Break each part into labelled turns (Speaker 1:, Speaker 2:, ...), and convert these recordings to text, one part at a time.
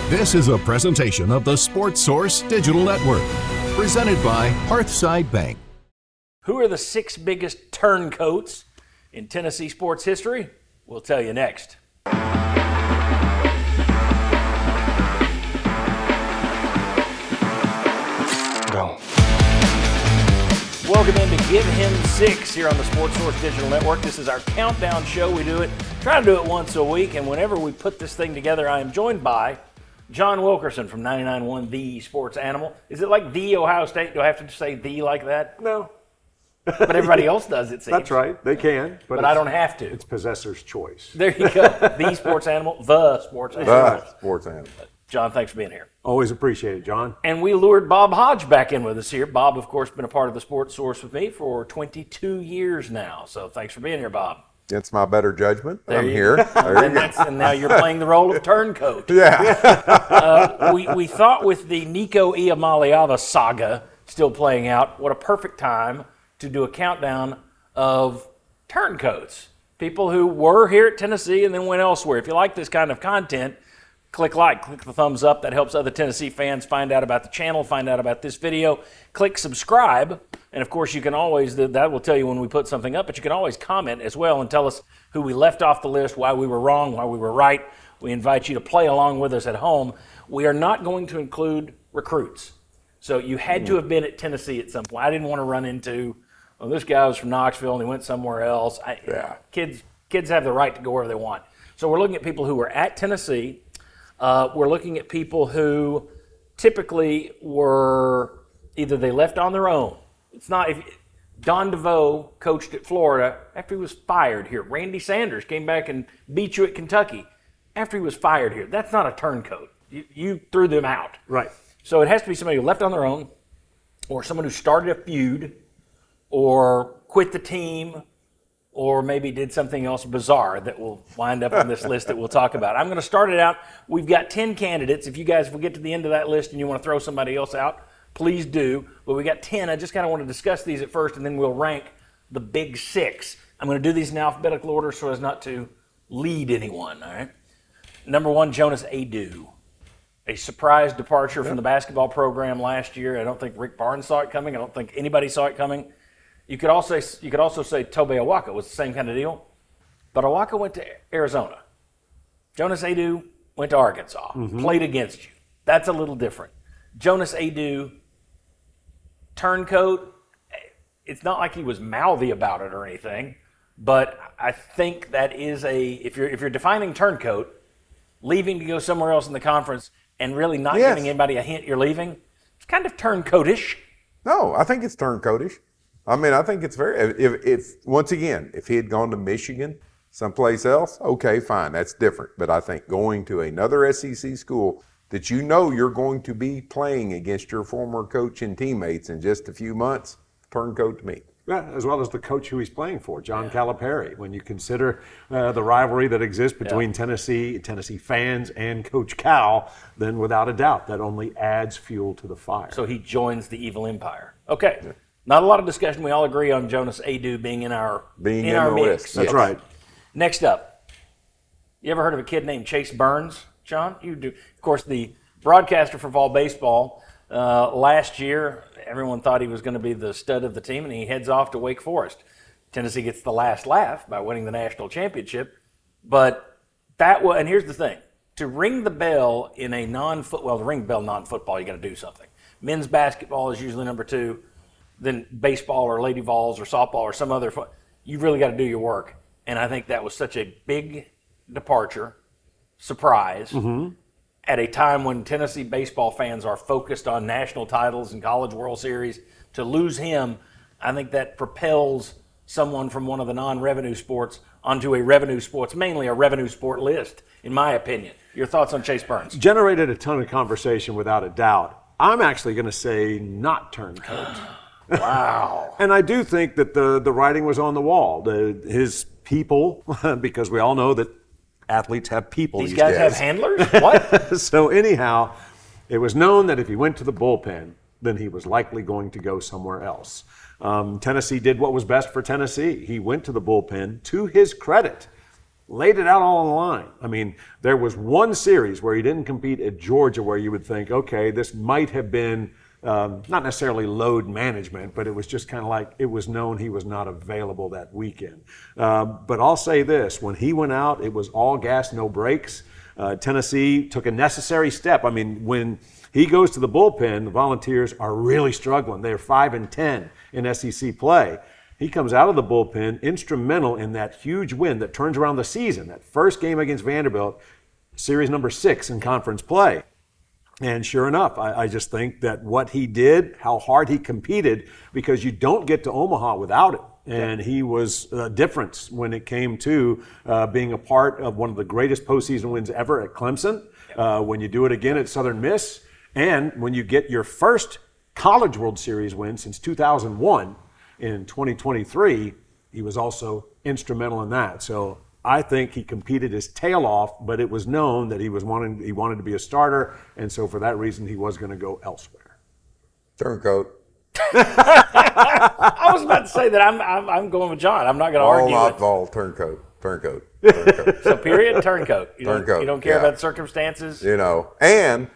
Speaker 1: This is a presentation of the Sports Source Digital Network, presented by Hearthside Bank.
Speaker 2: Who are the 6 biggest turncoats in Tennessee sports history? We'll tell you next.
Speaker 3: Go.
Speaker 2: Welcome in to Give Him 6 here on the Sports Source Digital Network. This is our countdown show. We try to do it once a week, and whenever we put this thing together, I am joined by John Wilkerson from 99.1 The Sports Animal. Is it like The Ohio State? Do I have to say The like that?
Speaker 3: No.
Speaker 2: But everybody else does, it seems.
Speaker 3: That's right. They can.
Speaker 2: But I don't have to.
Speaker 3: It's possessor's choice.
Speaker 2: There you go. The Sports Animal, The Sports Animal.
Speaker 4: The Sports Animal.
Speaker 2: John, thanks for being here.
Speaker 3: Always appreciate it, John.
Speaker 2: And we lured Bob Hodge back in with us here. Bob, of course, been a part of the Sports Source with me for 22 years now. So thanks for being here, Bob.
Speaker 4: It's my better judgment.
Speaker 2: There
Speaker 4: I'm
Speaker 2: you
Speaker 4: here.
Speaker 2: go. And now you're playing the role of turncoat.
Speaker 4: Yeah.
Speaker 2: We thought with the Nico Iamaleava saga still playing out, what a perfect time to do a countdown of turncoats. People who were here at Tennessee and then went elsewhere. If you like this kind of content, click the thumbs up. That helps other Tennessee fans find out about the channel, find out about this video. Click subscribe. And, of course, you can always, that will tell you when we put something up, but you can always comment as well and tell us who we left off the list, why we were wrong, why we were right. We invite you to play along with us at home. We are not going to include recruits. So you had to have been at Tennessee at some point. I didn't want to run into, well, this guy was from Knoxville and he went somewhere else. Kids have the right to go wherever they want. So we're looking at people who were at Tennessee. We're looking at people who typically were either they left on their own. It's not if Don DeVoe coached at Florida after he was fired here. Randy Sanders came back and beat you at Kentucky after he was fired here. That's not a turncoat. You threw them out.
Speaker 3: Right.
Speaker 2: So it has to be somebody who left on their own, or someone who started a feud, or quit the team, or maybe did something else bizarre that will wind up on this list that we'll talk about. I'm going to start it out. We've got 10 candidates. If we get to the end of that list and you want to throw somebody else out, please do. But we got 10. I just kind of want to discuss these at first, and then we'll rank the big 6. I'm going to do these in alphabetical order so as not to lead anyone, all right? Number 1, Jonas Aidoo. A surprise departure from the basketball program last year. I don't think Rick Barnes saw it coming. I don't think anybody saw it coming. You could also say Tobe Awaka was the same kind of deal. But Awaka went to Arizona. Jonas Aidoo went to Arkansas, played against you. That's a little different. Jonas Aidoo, turncoat, it's not like he was mouthy about it or anything, but I think that is if you're defining turncoat, leaving to go somewhere else in the conference and really not giving anybody a hint you're leaving, it's kind of turncoatish.
Speaker 4: No, I think it's turncoatish. I mean, I think it's very, if he had gone to Michigan, someplace else, okay, fine, that's different. But I think going to another SEC school that you know you're going to be playing against your former coach and teammates in just a few months, turncoat to me.
Speaker 3: Yeah, as well as the coach who he's playing for, John Calipari. When you consider the rivalry that exists between Tennessee fans and Coach Cal, then without a doubt, that only adds fuel to the fire.
Speaker 2: So he joins the evil empire. Okay. Yeah. Not a lot of discussion. We all agree on Jonas Aidoo being in our mix.
Speaker 4: List.
Speaker 3: That's right.
Speaker 2: Next up, you ever heard of a kid named Chase Burns, John? You do. Of course, the broadcaster for Vol Baseball last year, everyone thought he was going to be the stud of the team, and he heads off to Wake Forest. Tennessee gets the last laugh by winning the national championship. But and here's the thing. To ring the bell in a to ring the bell non-football, you got to do something. Men's basketball is usually number 2. Then baseball or Lady Vols or softball or some other, you've really got to do your work. And I think that was such a big departure, surprise, at a time when Tennessee baseball fans are focused on national titles and College World Series. To lose him, I think that propels someone from one of the non-revenue sports onto a revenue sports, mainly a revenue sport list, in my opinion. Your thoughts on Chase Burns?
Speaker 3: Generated a ton of conversation without a doubt. I'm actually going to say not turncoat.
Speaker 2: Wow.
Speaker 3: And I do think that the writing was on the wall. His people, because we all know that athletes have people.
Speaker 2: These guys have handlers? What?
Speaker 3: So anyhow, it was known that if he went to the bullpen, then he was likely going to go somewhere else. Tennessee did what was best for Tennessee. He went to the bullpen. To his credit, laid it out all on the line. I mean, there was one series where he didn't compete at Georgia where you would think, okay, this might have been not necessarily load management, but it was just kind of like it was known he was not available that weekend. But I'll say this, when he went out, it was all gas, no brakes. Tennessee took a necessary step. I mean, when he goes to the bullpen, the Volunteers are really struggling. They're 5-10 in SEC play. He comes out of the bullpen, instrumental in that huge win that turns around the season, that first game against Vanderbilt, series number 6 in conference play. And sure enough, I just think that what he did, how hard he competed, because you don't get to Omaha without it. And he was a difference when it came to being a part of one of the greatest postseason wins ever at Clemson, when you do it again at Southern Miss, and when you get your first College World Series win since 2001 in 2023, he was also instrumental in that. So I think he competed his tail off, but it was known that he wanted to be a starter, and so for that reason he was going to go elsewhere.
Speaker 4: Turncoat.
Speaker 2: I was about to say that I'm going with John. I'm not going to argue.
Speaker 4: Not Vol, turncoat.
Speaker 2: So period, turncoat. You don't care about the circumstances.
Speaker 4: And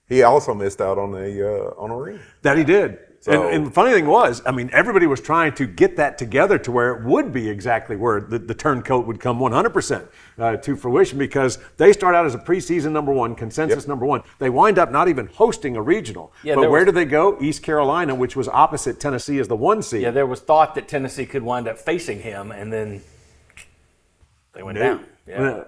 Speaker 4: he also missed out on a ring.
Speaker 3: That he did.
Speaker 4: So,
Speaker 3: and the funny thing was, I mean, everybody was trying to get that together to where it would be exactly where the turncoat would come 100% to fruition, because they start out as a preseason number 1, consensus number 1. They wind up not even hosting a regional. But where did they go? East Carolina, which was opposite Tennessee as the 1 seed.
Speaker 2: Yeah, there was thought that Tennessee could wind up facing him, and then they went down.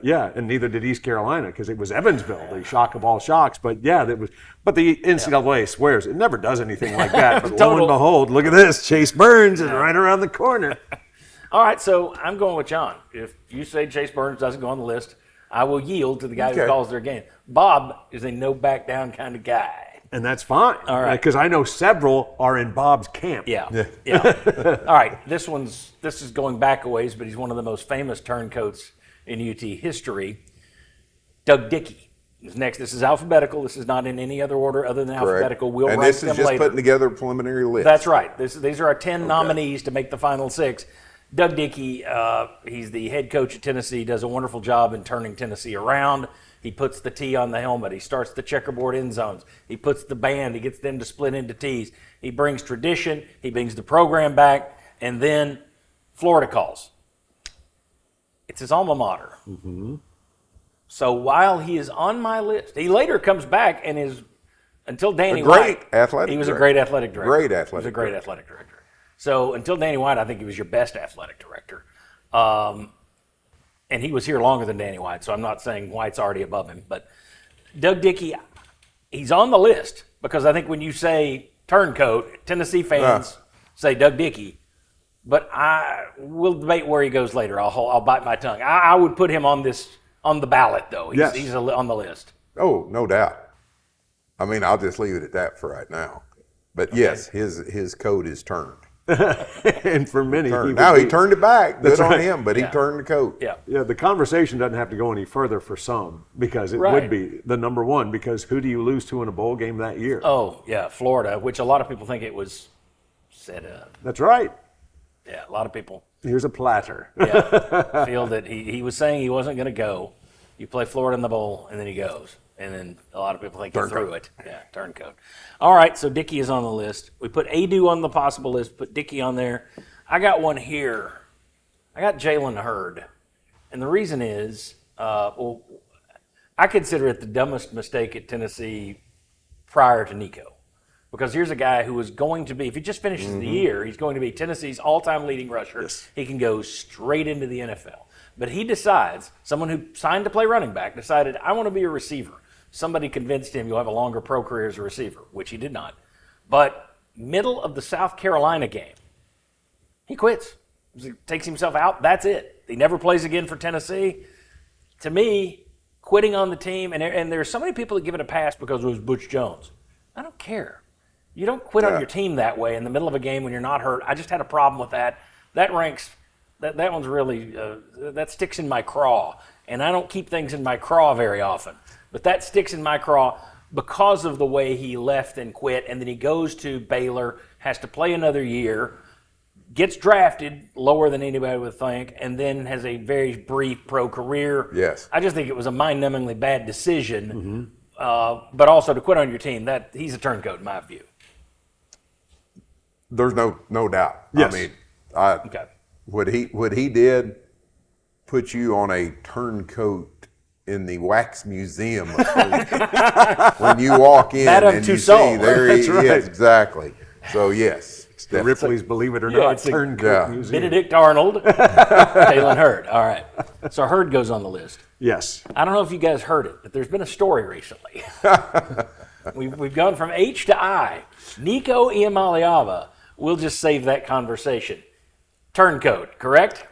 Speaker 3: Yeah, and neither did East Carolina, because it was Evansville, the shock of all shocks. But yeah, that was. But the NCAA swears it never does anything like that. But lo and behold, look at this, Chase Burns is right around the corner.
Speaker 2: All right, so I'm going with John. If you say Chase Burns doesn't go on the list, I will yield to the guy who calls their game. Bob is a no back down kind of guy.
Speaker 3: And that's fine.
Speaker 2: All right.
Speaker 3: Because I know several are in Bob's camp.
Speaker 2: Yeah. All right, this is going back a ways, but he's one of the most famous turncoats in UT history. Doug Dickey is next. This is alphabetical. This is not in any other order other than alphabetical. We'll rank them later.
Speaker 4: And this is just putting together a preliminary list.
Speaker 2: That's right. These are our 10 nominees to make the final 6. Doug Dickey, he's the head coach at Tennessee, does a wonderful job in turning Tennessee around. He puts the T on the helmet. He starts the checkerboard end zones. He puts the band. He gets them to split into T's. He brings tradition. He brings the program back. And then Florida calls. It's his alma mater. Mm-hmm. So while he is on my list, he later comes back and is, until Danny White, he was a great athletic director. So until Danny White, I think he was your best athletic director. And he was here longer than Danny White, so I'm not saying White's already above him. But Doug Dickey, he's on the list because I think when you say turncoat, Tennessee fans say Doug Dickey. But we'll debate where he goes later. I'll bite my tongue. I would put him on the ballot, though. He's on the list.
Speaker 4: Oh, no doubt. I mean, I'll just leave it at that for right now. But yes, his coat is turned.
Speaker 3: And for many,
Speaker 4: he turned it back. Good on him, but he turned the coat.
Speaker 3: Yeah. The conversation doesn't have to go any further for some, because it would be the number 1. Because who do you lose to in a bowl game that year?
Speaker 2: Oh yeah, Florida, which a lot of people think it was set up.
Speaker 3: That's right.
Speaker 2: Yeah, a lot of people.
Speaker 3: Here's a platter.
Speaker 2: Feel that he was saying he wasn't going to go. You play Florida in the bowl, and then he goes. And then a lot of people think he threw it. Yeah, turncoat. All right, so Dickey is on the list. We put Aidoo on the possible list, put Dickey on there. I got one here. I got Jalen Hurd. And the reason is, I consider it the dumbest mistake at Tennessee prior to Nico. Because here's a guy who is going to be, if he just finishes the year, he's going to be Tennessee's all-time leading rusher. Yes. He can go straight into the NFL. But he decides, someone who signed to play running back, decided, I want to be a receiver. Somebody convinced him you'll have a longer pro career as a receiver, which he did not. But middle of the South Carolina game, he quits. He takes himself out. That's it. He never plays again for Tennessee. To me, quitting on the team, and there are so many people that give it a pass because it was Butch Jones. I don't care. You don't quit on your team that way in the middle of a game when you're not hurt. I just had a problem with that. That ranks, that one's really, that sticks in my craw. And I don't keep things in my craw very often. But that sticks in my craw because of the way he left and quit. And then he goes to Baylor, has to play another year, gets drafted lower than anybody would think, and then has a very brief pro career.
Speaker 4: Yes.
Speaker 2: I just think it was a mind-numbingly bad decision. But also to quit on your team, that he's a turncoat in my view.
Speaker 4: There's no doubt.
Speaker 3: Yes.
Speaker 4: I mean,
Speaker 2: Okay.
Speaker 4: what he did put you on a turncoat in the wax museum of food. When you walk in
Speaker 2: Madame
Speaker 4: and you
Speaker 2: Tussauds.
Speaker 4: see there he
Speaker 3: That's right.
Speaker 4: is, exactly. So yes,
Speaker 3: The Ripley's Believe It or
Speaker 2: Yeah,
Speaker 3: Not
Speaker 2: it's a-
Speaker 3: Turncoat Museum.
Speaker 2: Benedict Arnold, Jalen Hurd. All right. So Hurd goes on the list.
Speaker 3: Yes.
Speaker 2: I don't know if you guys heard it, but there's been a story recently. We've gone from H to I. Nico Iamaleava. We'll just save that conversation. Turncoat, correct?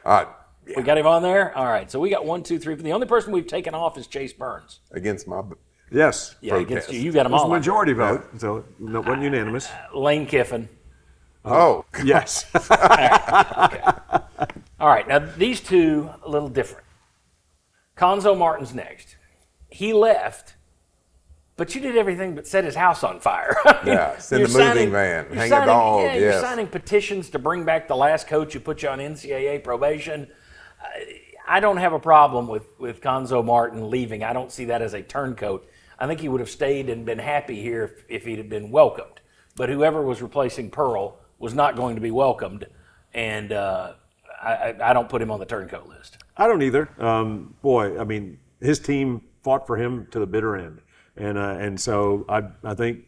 Speaker 2: We got him on there? All right. So we got 1, 2, 3. The only person we've taken off is Chase Burns.
Speaker 4: Against my
Speaker 3: Yes.
Speaker 2: Yeah, against
Speaker 4: Protest.
Speaker 2: you. You got him
Speaker 3: It was
Speaker 2: all
Speaker 3: a
Speaker 2: on.
Speaker 3: majority vote, so it wasn't unanimous.
Speaker 2: Lane Kiffin.
Speaker 3: Yes.
Speaker 2: All right. Now, these two, a little different. Conzo Martin's next. He left, but you did everything but set his house on fire.
Speaker 4: Yeah, send
Speaker 2: You're
Speaker 4: the moving
Speaker 2: signing-
Speaker 4: van,
Speaker 2: you're
Speaker 4: hang a
Speaker 2: signing-
Speaker 4: dog,
Speaker 2: Yeah, you're
Speaker 4: yes.
Speaker 2: signing petitions to bring back the last coach who put you on NCAA probation. I don't have a problem with Conzo Martin leaving. I don't see that as a turncoat. I think he would have stayed and been happy here if he'd have been welcomed. But whoever was replacing Pearl was not going to be welcomed, and I don't put him on the turncoat list.
Speaker 3: I don't either. Boy, I mean, his team fought for him to the bitter end, and so I think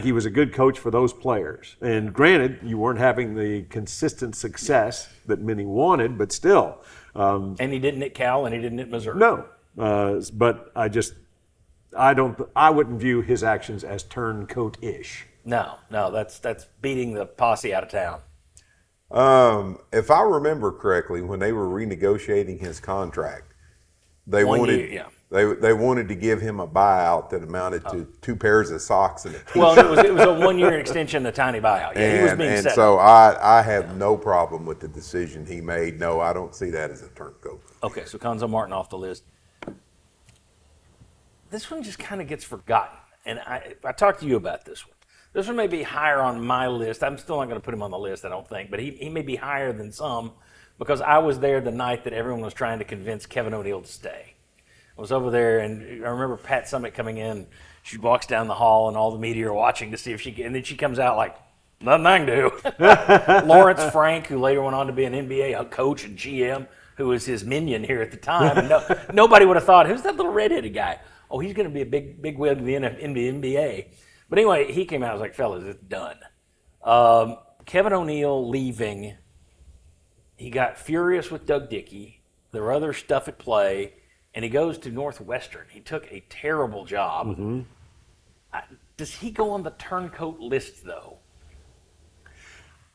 Speaker 3: he was a good coach for those players. And granted, you weren't having the consistent success that many wanted, but still.
Speaker 2: And he didn't at Cal, and he didn't at Missouri.
Speaker 3: No, but I wouldn't view his actions as turncoat-ish.
Speaker 2: No, that's beating the posse out of town.
Speaker 4: If I remember correctly, when they were renegotiating his contract, they
Speaker 2: 1
Speaker 4: wanted
Speaker 2: year, yeah.
Speaker 4: they wanted to give him a buyout that amounted to 2 pairs of socks and a t-shirt.
Speaker 2: Well, it was a 1 year extension, a tiny buyout. Yeah, he was being
Speaker 4: and
Speaker 2: set.
Speaker 4: so I have no problem with the decision he made. No, I don't see that as a turncoat.
Speaker 2: Okay, so Conzo Martin off the list. This one just kind of gets forgotten, and I talked to you about this one. This one may be higher on my list. I'm still not going to put him on the list, I don't think, but he may be higher than some because I was there the night that everyone was trying to convince Kevin O'Neill to stay. I was over there, and I remember Pat Summit coming in. She walks down the hall, and all the media are watching to see if and then she comes out like, nothing I can do. Lawrence Frank, who later went on to be an NBA coach and GM, who was his minion here at the time. And nobody would have thought, who's that little redheaded guy? Oh, he's going to be a big wig in the NBA. But anyway, he came out and was like, fellas, it's done. Kevin O'Neill leaving, he got furious with Doug Dickey. There were other stuff at play, and he goes to Northwestern. He took a terrible job. Mm-hmm. Does he go on the turncoat list, though?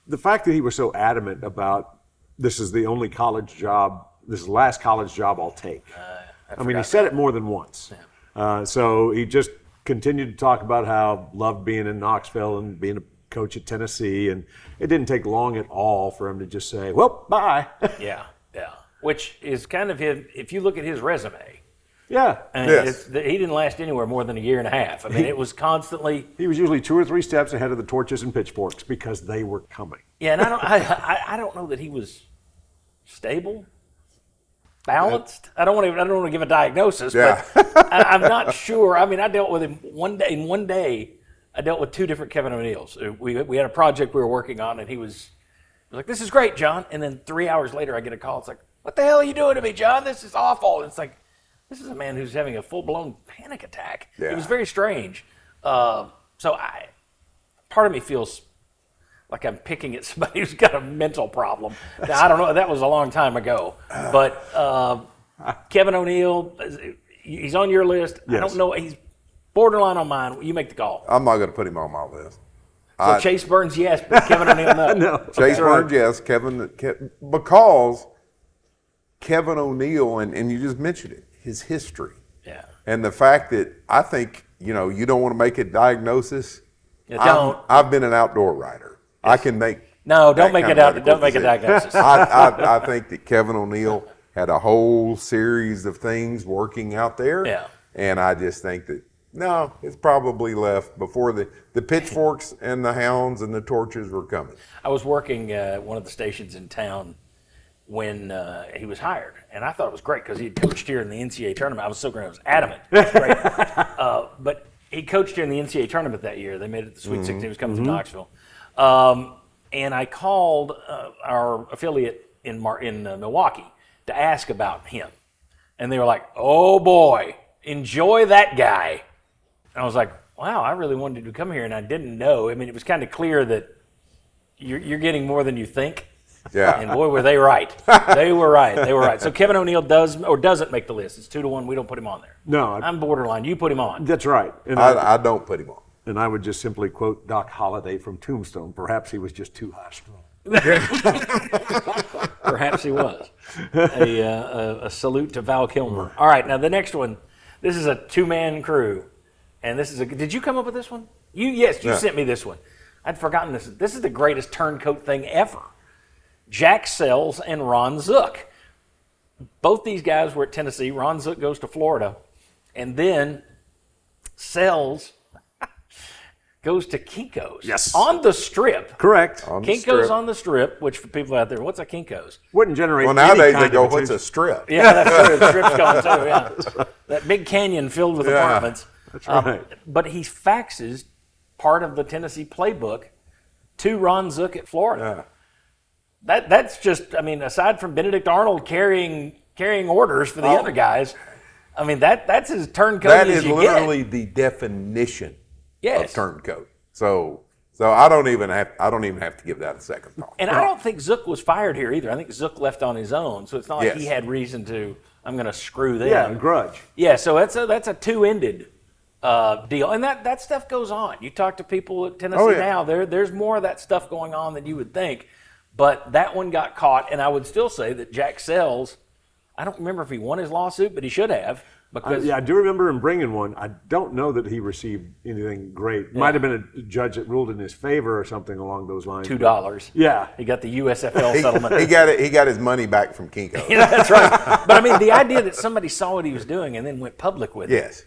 Speaker 3: The fact that he was so adamant about this is the only college job, this is the last college job I'll take. I mean, he said it more than once. Yeah. So he just continued to talk about how loved being in Knoxville and being a coach at Tennessee, and it didn't take long at all for him to just say, well, bye.
Speaker 2: Yeah. Which is kind of his, if you look at his resume,
Speaker 3: Yeah.
Speaker 4: Yes.
Speaker 2: he didn't last anywhere more than a year and a half. I mean, it was constantly.
Speaker 3: He was usually 2 or 3 steps ahead of the torches and pitchforks because they were coming.
Speaker 2: Yeah, and I don't know that he was stable, balanced. I don't want to give a diagnosis,
Speaker 4: Yeah.
Speaker 2: but I'm not sure. I mean, I dealt with him one day. In one day, I dealt with 2 different Kevin O'Neills. We had a project we were working on, and he was like, "This is great, John." And then 3 hours later, I get a call. It's like, "What the hell are you doing to me, John? This is awful." And it's like, this is a man who's having a full-blown panic attack.
Speaker 4: Yeah.
Speaker 2: It was very strange. So part of me feels like I'm picking at somebody who's got a mental problem. Now, I don't know. That was a long time ago. But Kevin O'Neill, he's on your list.
Speaker 3: Yes.
Speaker 2: I don't know. He's borderline on mine. You make the call.
Speaker 4: I'm not going to put him on my list.
Speaker 2: So Chase Burns, yes, but Kevin O'Neill, no.
Speaker 3: No.
Speaker 4: Chase Burns, yes. Because Kevin O'Neill, and you just mentioned it, his history.
Speaker 2: Yeah.
Speaker 4: And the fact that I think, you don't want to make a diagnosis.
Speaker 2: Yeah, don't.
Speaker 4: I've been an outdoor writer. I can make.
Speaker 2: No, don't
Speaker 4: that
Speaker 2: make
Speaker 4: kind
Speaker 2: it
Speaker 4: of
Speaker 2: out.
Speaker 4: medical
Speaker 2: Don't make a
Speaker 4: decision.
Speaker 2: diagnosis.
Speaker 4: I think that Kevin O'Neill had a whole series of things working out there.
Speaker 2: Yeah.
Speaker 4: And I just think that No, it's probably left before the pitchforks and the hounds and the torches were coming.
Speaker 2: I was working at one of the stations in town when he was hired, and I thought it was great because he had coached here in the NCAA tournament. I was adamant. It was great. But he coached here in the NCAA tournament that year. They made it to the Sweet 16. He was coming from Knoxville. And I called our affiliate in Milwaukee to ask about him. And they were like, oh, boy, enjoy that guy. And I was like, wow, I really wanted to come here, and I didn't know. I mean, it was kind of clear that you're getting more than you think.
Speaker 4: Yeah.
Speaker 2: And boy, were they right. They were right. They were right. So Kevin O'Neill does or doesn't make the list. It's 2-1. We don't put him on there.
Speaker 3: No.
Speaker 2: I'm borderline. You put him on.
Speaker 3: That's right. And
Speaker 4: I don't put him on.
Speaker 3: And I would just simply quote Doc Holliday from Tombstone. Perhaps he was just too high strung.
Speaker 2: Perhaps he was. A salute to Val Kilmer. All right, now the next one. This is a two-man crew. And this is did you come up with this one? You sent me this one. I'd forgotten this. This is the greatest turncoat thing ever. Jack Sells and Ron Zook. Both these guys were at Tennessee. Ron Zook goes to Florida. And then Sells goes to Kinko's.
Speaker 3: Yes.
Speaker 2: On the Strip.
Speaker 3: Correct.
Speaker 2: Kinko's on the Strip, which for people out there, what's a Kinko's?
Speaker 3: Wouldn't generate
Speaker 4: Well,
Speaker 3: any
Speaker 4: nowadays
Speaker 3: kind
Speaker 4: they go,
Speaker 3: of
Speaker 4: what's
Speaker 3: attention.
Speaker 4: a strip?
Speaker 2: Yeah, that's true. The Strip's gone too, yeah. That big canyon filled with apartments.
Speaker 3: That's right.
Speaker 2: But he faxes part of the Tennessee playbook to Ron Zook at Florida.
Speaker 4: Yeah.
Speaker 2: That's just, I mean, aside from Benedict Arnold carrying orders for the other guys, I mean, that's as turncoat
Speaker 4: That
Speaker 2: as
Speaker 4: is
Speaker 2: you
Speaker 4: literally the definition
Speaker 2: Yes.
Speaker 4: of turncoat. So I don't even have to give that a second thought.
Speaker 2: And I don't think Zook was fired here either. I think Zook left on his own, so it's not like
Speaker 4: Yes.
Speaker 2: he had reason to. I'm going to screw them.
Speaker 3: Yeah, a grudge.
Speaker 2: Yeah, so that's a two-ended deal, and that stuff goes on. You talk to people at Tennessee now. There's more of that stuff going on than you would think, but that one got caught. And I would still say that Jack Sells. I don't remember if he won his lawsuit, but he should have. Because
Speaker 3: I do remember him bringing one. I don't know that he received anything great. Might have been a judge that ruled in his favor or something along those lines.
Speaker 2: $2.
Speaker 3: Yeah.
Speaker 2: He got the USFL settlement.
Speaker 4: He got his money back from Kinko.
Speaker 2: Yeah, that's right. But I mean, the idea that somebody saw what he was doing and then went public with it.
Speaker 4: Yes.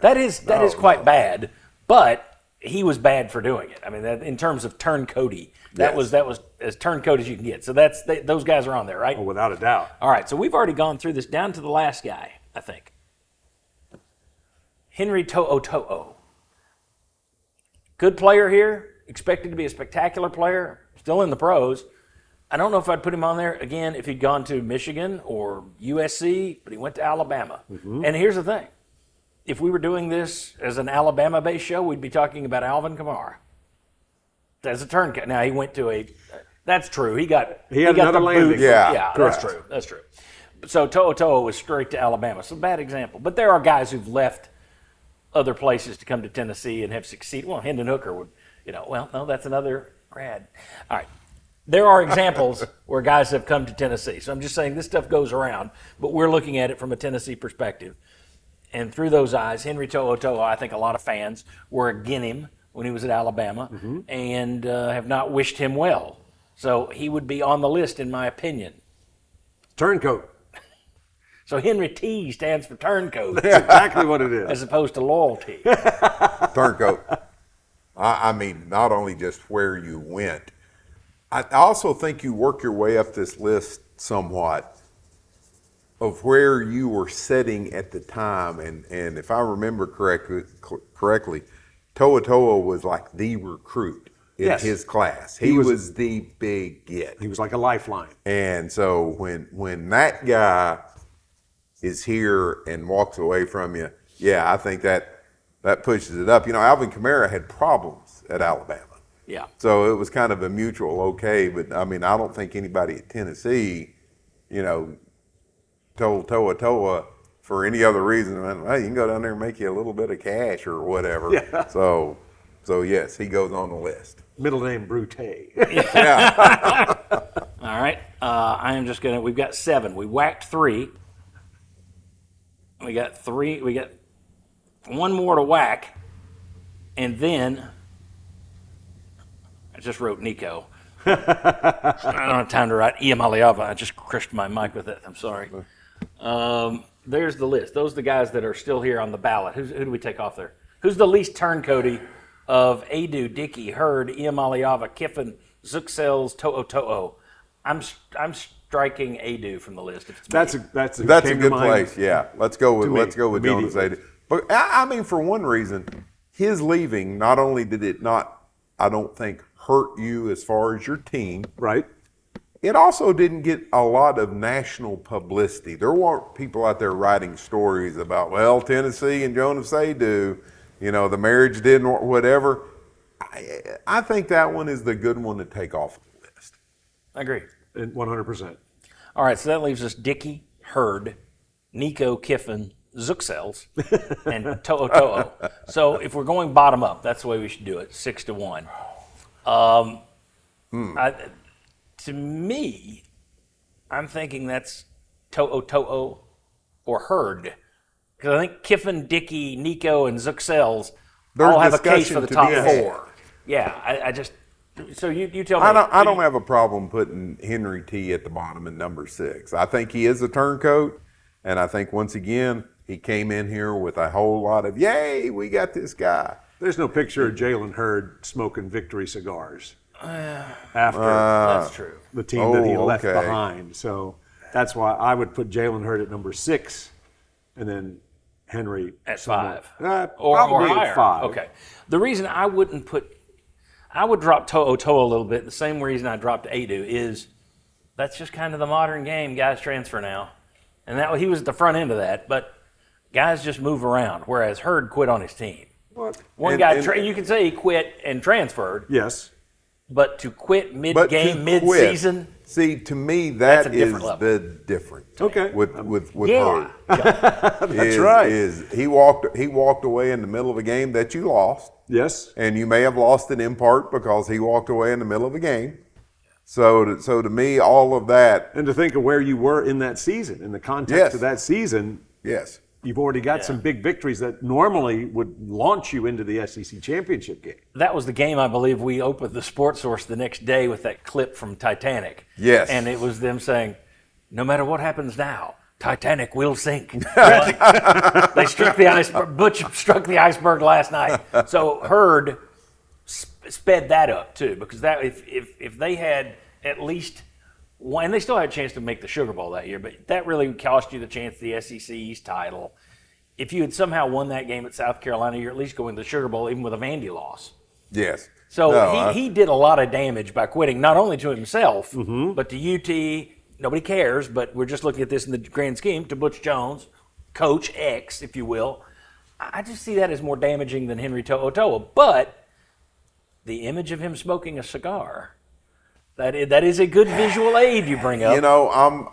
Speaker 2: That is quite bad. But he was bad for doing it. I mean, that, in terms of turncoaty, that was as turncoat as you can get. So those guys are on there, right?
Speaker 3: Oh, without a doubt.
Speaker 2: All right. So we've already gone through this down to the last guy, I think. Henry To'oto'o. Good player here, expected to be a spectacular player, still in the pros. I don't know if I'd put him on there again if he'd gone to Michigan or USC, but he went to Alabama. Mm-hmm. And here's the thing. If we were doing this as an Alabama-based show, we'd be talking about Alvin Kamara. As a turncoat. Now, he went to that's true. He had
Speaker 3: another
Speaker 2: the
Speaker 3: landing.
Speaker 2: boot.
Speaker 4: Yeah,
Speaker 2: that's true. That's true. So To'oto'o was straight to Alabama. So bad example. But there are guys who've left other places to come to Tennessee and have succeeded. Well, Hendon Hooker would, no, that's another grad. All right. There are examples where guys have come to Tennessee. So I'm just saying this stuff goes around, but we're looking at it from a Tennessee perspective. And through those eyes, Henry To'oto'o, I think a lot of fans were against him when he was at Alabama and have not wished him well. So he would be on the list, in my opinion.
Speaker 3: Turncoat.
Speaker 2: So Henry T stands for turncoat.
Speaker 3: That's exactly what it is.
Speaker 2: As opposed to loyalty.
Speaker 4: Turncoat. I mean, not only just where you went. I also think you work your way up this list somewhat of where you were sitting at the time. And if I remember correctly, To'oto'o was like the recruit in his class. He was the big get.
Speaker 3: He was like a lifeline.
Speaker 4: And so when that guy is here and walks away from you, I think that pushes it up. Alvin Kamara had problems at Alabama.
Speaker 2: Yeah.
Speaker 4: So it was kind of a mutual okay, but I mean, I don't think anybody at Tennessee, told To'oto'o for any other reason, hey, you can go down there and make you a little bit of cash or whatever. Yeah. So yes, he goes on the list.
Speaker 3: Middle name Brute.
Speaker 4: Yeah.
Speaker 2: All right. I am just we've got 7. We whacked 3. We got 3. We got 1 more to whack. And then I just wrote Nico. I don't have time to write Iamaleava. I just crushed my mic with it. I'm sorry. There's the list. Those are the guys that are still here on the ballot. Who do we take off there? Who's the least turncoaty of Aidoo, Dickey, Hurd, Iamaleava, Kiffin, Zuxels, To'o? I'm striking Aidoo from the list. If it's me.
Speaker 3: That's a
Speaker 4: good place. Yeah, let's go with Jonas
Speaker 3: immediately.
Speaker 4: Aidoo. But I mean, for one reason, his leaving not only did it not, I don't think, hurt you as far as your team.
Speaker 3: Right.
Speaker 4: It also didn't get a lot of national publicity. There weren't people out there writing stories about, well, Tennessee and Jonas Aidoo, the marriage didn't work, whatever. I think that one is the good one to take off the list.
Speaker 2: I agree.
Speaker 3: 100%.
Speaker 2: All right, so that leaves us Dickey, Hurd, Nico, Kiffin, Zuxels, and To'o. So if we're going bottom up, that's the way we should do it, 6-1. To me, I'm thinking that's To'o or Hurd. Because I think Kiffin, Dickey, Nico, and Zuxels all have a case for the top four. Yeah, I just – so you tell me.
Speaker 4: I don't have a problem putting Henry T at the bottom in number 6. I think he is a turncoat, and I think, once again, he came in here with a whole lot of, yay, we got this guy.
Speaker 3: There's no picture of Jalen Hurd smoking victory cigars after
Speaker 2: that's true.
Speaker 3: the team that he left behind. So that's why I would put Jalen Hurd at number 6 and then Henry
Speaker 2: at 5.
Speaker 3: Or
Speaker 2: higher.
Speaker 3: At 5.
Speaker 2: Okay. The reason I would drop To'o a little bit, the same reason I dropped Aidoo, is that's just kind of the modern game. Guys transfer now. And he was at the front end of that, but guys just move around, whereas Hurd quit on his team.
Speaker 3: What?
Speaker 2: You can say he quit and transferred.
Speaker 3: Yes.
Speaker 2: But to quit mid-game, mid-season.
Speaker 4: See, to me, that is the difference.
Speaker 3: Okay.
Speaker 4: With Hurd.
Speaker 3: That's right.
Speaker 4: He walked away in the middle of a game that you lost.
Speaker 3: Yes.
Speaker 4: And you may have lost it in part because he walked away in the middle of a game. So to me, all of that.
Speaker 3: And to think of where you were in that season, in the context of that season.
Speaker 4: Yes.
Speaker 3: You've already got some big victories that normally would launch you into the SEC championship game.
Speaker 2: That was the game, I believe, we opened the Sports Source the next day with that clip from Titanic.
Speaker 4: Yes.
Speaker 2: And it was them saying, no matter what happens now, Titanic will sink. They struck the iceberg. Butch struck the iceberg last night. So Hurd sped that up too, because that if they had at least one, and they still had a chance to make the Sugar Bowl that year, but that really cost you the chance to the SEC East title. If you had somehow won that game at South Carolina, you're at least going to the Sugar Bowl, even with a Vandy loss.
Speaker 4: Yes.
Speaker 2: So he did a lot of damage by quitting, not only to himself, but to UT. Nobody cares, but we're just looking at this in the grand scheme, to Butch Jones, Coach X, if you will. I just see that as more damaging than Henry To'o. But the image of him smoking a cigar, that is a good visual aid you bring up.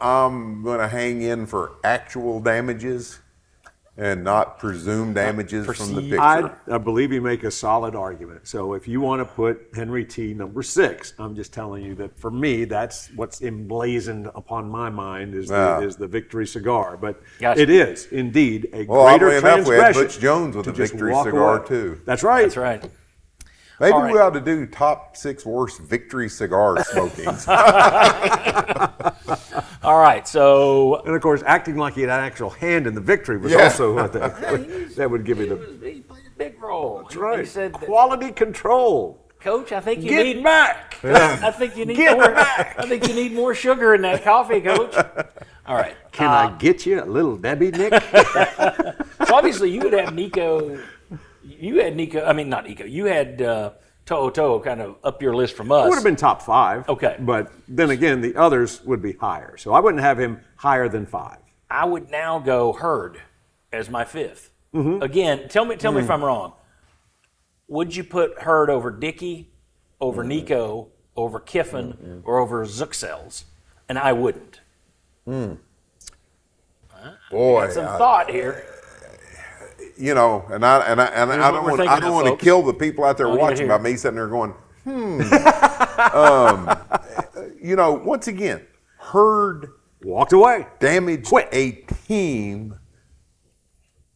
Speaker 4: I'm going to hang in for actual damages and not presumed damages from the picture.
Speaker 3: I believe you make a solid argument. So if you want to put Henry T number 6, I'm just telling you that for me, that's what's emblazoned upon my mind is the victory cigar. But it is indeed a greater transgression.
Speaker 4: We had Butch Jones with a victory cigar too.
Speaker 3: That's right.
Speaker 2: That's right.
Speaker 4: Maybe we ought to do top 6 worst victory cigar smokings.
Speaker 2: All right, so...
Speaker 3: And, of course, acting like he had an actual hand in the victory was also what that would give you the...
Speaker 2: He played a big role.
Speaker 3: That's right.
Speaker 2: He said
Speaker 3: quality control.
Speaker 2: Coach, I think you
Speaker 3: Get
Speaker 2: need...
Speaker 3: back.
Speaker 2: I think you need more... I think you need more sugar in that coffee, Coach. All right.
Speaker 3: Can I get you a little Debbie, Nick?
Speaker 2: So, obviously, you would have Nico... You had you had To'o kind of up your list from us.
Speaker 3: It would have been top 5.
Speaker 2: Okay.
Speaker 3: But then again, the others would be higher. So I wouldn't have him higher than 5.
Speaker 2: I would now go Hurd as my 5th. Again, tell me if I'm wrong. Would you put Hurd over Dickey, over Nico, over Kiffin, or over Zuxels? And I wouldn't.
Speaker 4: Boy,
Speaker 2: got some thought here.
Speaker 4: And I don't want to kill the people out there watching by me sitting there going, once again, Hurd
Speaker 3: walked away,
Speaker 4: damaged a team,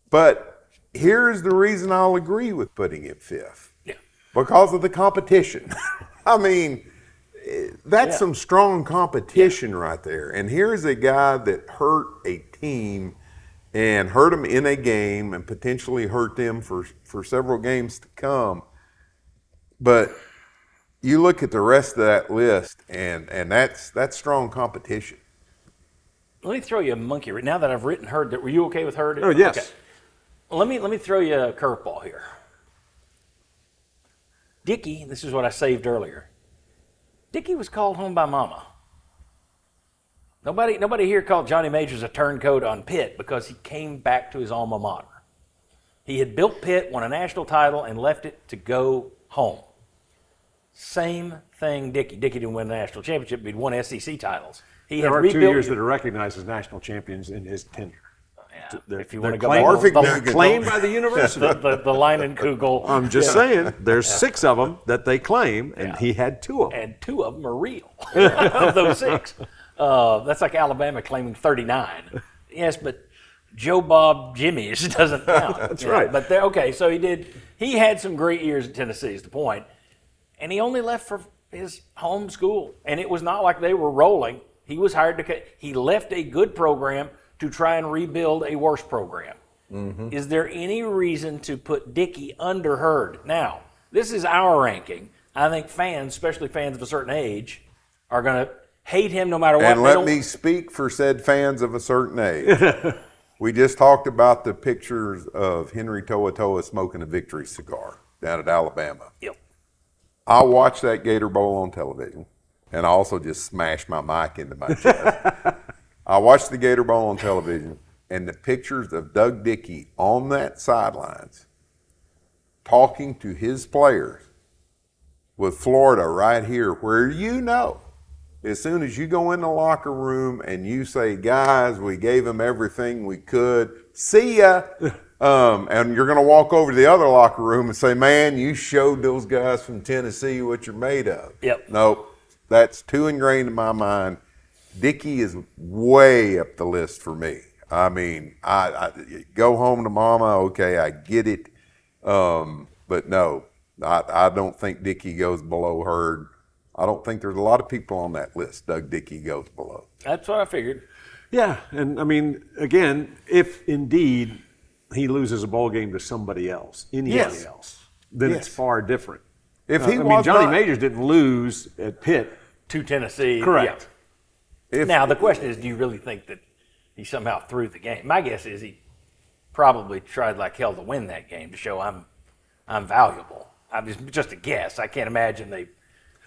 Speaker 4: but here's the reason I'll agree with putting it 5th.
Speaker 2: Yeah.
Speaker 4: Because of the competition. I mean, that's some strong competition right there. And here's a guy that hurt a team and hurt them in a game and potentially hurt them for several games to come. But you look at the rest of that list, and that's strong competition.
Speaker 2: Let me throw you a monkey. Now that I've heard that, were you okay with heard?
Speaker 3: Oh, yes.
Speaker 2: Okay. Well, let me throw you a curveball here. Dickey, this is what I saved earlier. Dickey was called home by mama. Nobody here called Johnny Majors a turncoat on Pitt because he came back to his alma mater. He had built Pitt, won a national title, and left it to go home. Same thing, Dickey. Dickey didn't win a national championship, but he'd won SEC titles.
Speaker 3: There are 2 years that are recognized as national champions in his tenure.
Speaker 2: Yeah. If you want to go
Speaker 3: claimed,
Speaker 2: back,
Speaker 3: they're claimed by the university.
Speaker 2: the Leinenkugel.
Speaker 3: I'm just saying, there's 6 of them that they claim, and he had 2 of them.
Speaker 2: And 2 of them are real, of those 6. That's like Alabama claiming 39. Yes, but Joe Bob Jimmy's doesn't count.
Speaker 3: That's right.
Speaker 2: But okay, so he had some great years at Tennessee is the point. And he only left for his home school. And it was not like they were rolling. He was hired he left a good program to try and rebuild a worse program. Mm-hmm. Is there any reason to put Dickey under Hurd? Now, this is our ranking. I think fans, especially fans of a certain age, are going to hate him no matter what.
Speaker 4: And let me speak for said fans of a certain age. We just talked about the pictures of Henry To'oTo'o smoking a victory cigar down at Alabama.
Speaker 2: Yep.
Speaker 4: I watched that Gator Bowl on television, and I also just smashed my mic into my chest. I watched the Gator Bowl on television, and the pictures of Doug Dickey on that sidelines talking to his players with Florida right here, where as soon as you go in the locker room and you say, guys, we gave them everything we could, see ya, and you're going to walk over to the other locker room and say, man, you showed those guys from Tennessee what you're made of.
Speaker 2: Yep.
Speaker 4: Nope, that's too ingrained in my mind. Dickey is way up the list for me. I mean, I go home to mama, okay, I get it, but no, I don't think Dickey goes below Hurd. I don't think there's a lot of people on that list Doug Dickey goes below.
Speaker 2: That's what I figured.
Speaker 3: Yeah, and I mean, again, if indeed he loses a bowl game to somebody else, anybody else, then it's far different.
Speaker 4: If he
Speaker 3: Johnny Majors didn't lose at Pitt
Speaker 2: to Tennessee.
Speaker 3: Correct.
Speaker 2: Yeah. Now, the question is, do you really think that he somehow threw the game? My guess is he probably tried like hell to win that game to show I'm valuable. Just a guess. I can't imagine they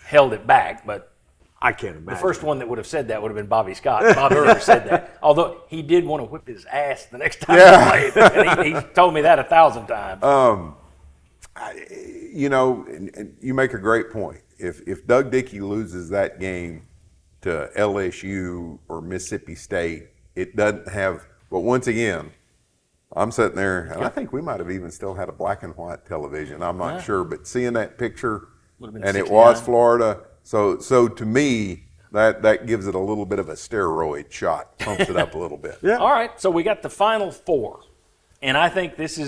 Speaker 2: held it back, but
Speaker 3: I can't imagine.
Speaker 2: The first one that would have said that would have been Bobby Scott. Bobby never said that. Although he did want to whip his ass the next time he played. And he told me that 1,000 times.
Speaker 4: And you make a great point. If Doug Dickey loses that game to LSU or Mississippi State, it doesn't have, but once again, I'm sitting there, and I think we might have even still had a black and white television. I'm not sure, but seeing that picture, and
Speaker 2: 69.
Speaker 4: it was Florida, so to me, that gives it a little bit of a steroid shot, pumps it up a little bit.
Speaker 2: Yeah. All right, so we got the final 4, and I think it's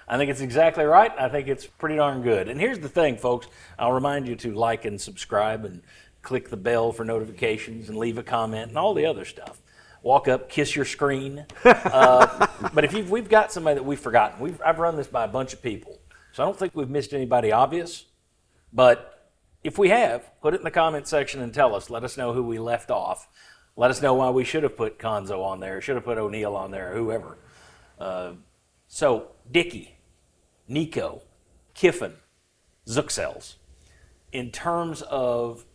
Speaker 2: exactly right. I think it's pretty darn good. And here's the thing, folks. I'll remind you to like and subscribe and click the bell for notifications and leave a comment and all the other stuff. Walk up, kiss your screen. But if we've got somebody that we've forgotten. I've run this by a bunch of people, so I don't think we've missed anybody obvious. But if we have, put it in the comment section and tell us. Let us know who we left off. Let us know why we should have put Konzo on there, should have put O'Neal on there, or whoever. So Dickey, Nico, Kiffin, Zuxels. In terms of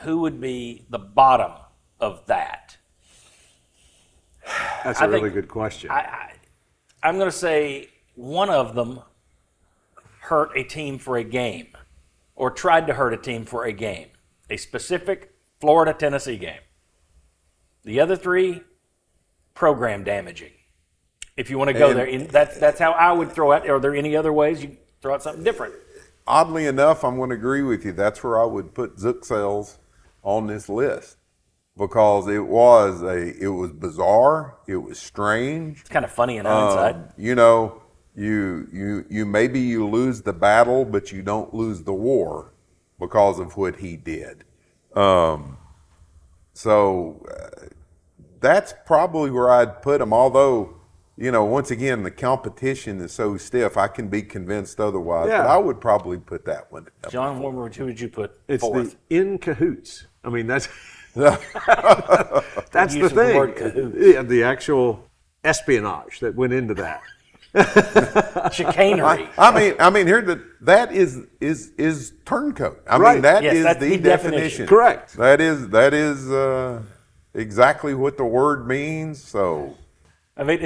Speaker 2: who would be the bottom of that?
Speaker 3: That's a really good question.
Speaker 2: I'm going to say one of them hurt a team for a game or tried to hurt a team for a game, a specific Florida-Tennessee game. The other 3, program damaging. If you want to go there, that's how I would throw it. Are there any other ways you throw out something different?
Speaker 4: Oddly enough, I'm going to agree with you. That's where I would put Zuxels on this list because it was bizarre. It was strange.
Speaker 2: It's kind of funny in hindsight.
Speaker 4: You maybe you lose the battle, but you don't lose the war because of what he did. So that's probably where I'd put him. Although once again, the competition is so stiff. I can be convinced otherwise,
Speaker 3: Yeah.
Speaker 4: but I would probably put that one.
Speaker 2: John, who would you put
Speaker 3: It's
Speaker 2: fourth?
Speaker 3: the in cahoots. I mean, that's
Speaker 2: Use
Speaker 3: the
Speaker 2: of the
Speaker 3: thing.
Speaker 2: word cahoots.
Speaker 3: Yeah, the actual espionage that went into that.
Speaker 2: Chicanery.
Speaker 4: I mean, that is turncoat. I
Speaker 3: Right.
Speaker 4: mean, that
Speaker 2: Yes,
Speaker 4: is
Speaker 2: that's
Speaker 4: the
Speaker 2: the definition.
Speaker 4: definition.
Speaker 3: Correct.
Speaker 4: That is exactly what the word means. So
Speaker 2: I mean,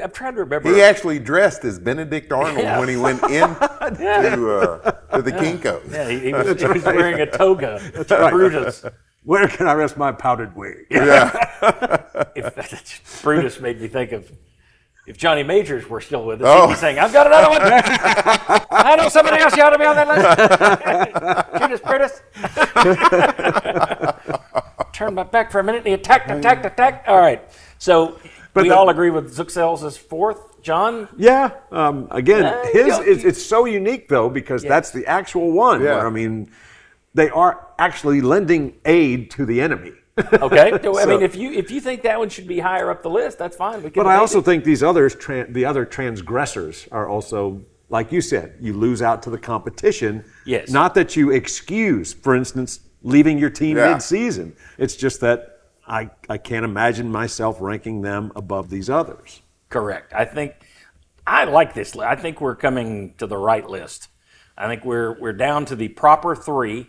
Speaker 2: I'm trying to remember.
Speaker 4: he actually dressed as Benedict Arnold
Speaker 2: Yeah.
Speaker 4: when he went in to the Kinko's.
Speaker 2: Yeah, he was wearing a toga.
Speaker 3: right.
Speaker 2: Brutus.
Speaker 3: Where can I rest my powdered wig?
Speaker 2: Brutus made me think of if Johnny Majors were still with us,
Speaker 4: Oh.
Speaker 2: he'd be saying, "I've got another one. I know somebody else you ought to be on that list." Brutus. Turn my back for a minute. He attacked. All right. So we all agree with Zuxell's as fourth. John?
Speaker 3: Yeah. Again,
Speaker 2: Yeah.
Speaker 3: it's so unique though because that's the actual one.
Speaker 4: Yeah.
Speaker 3: Where, I mean, they are actually lending aid to the enemy.
Speaker 2: Okay. I mean, if you think that one should be higher up the list, that's fine. We can
Speaker 3: But I
Speaker 2: debate
Speaker 3: also
Speaker 2: it.
Speaker 3: think these others, the other transgressors, are also, like you said, you lose out to the competition.
Speaker 2: Yes.
Speaker 3: Not that you excuse, for instance, leaving your team
Speaker 4: Yeah.
Speaker 3: mid-season. It's just that I can't imagine myself ranking them above these others.
Speaker 2: Correct. I like this. I think we're coming to the right list. I think we're down to the proper three.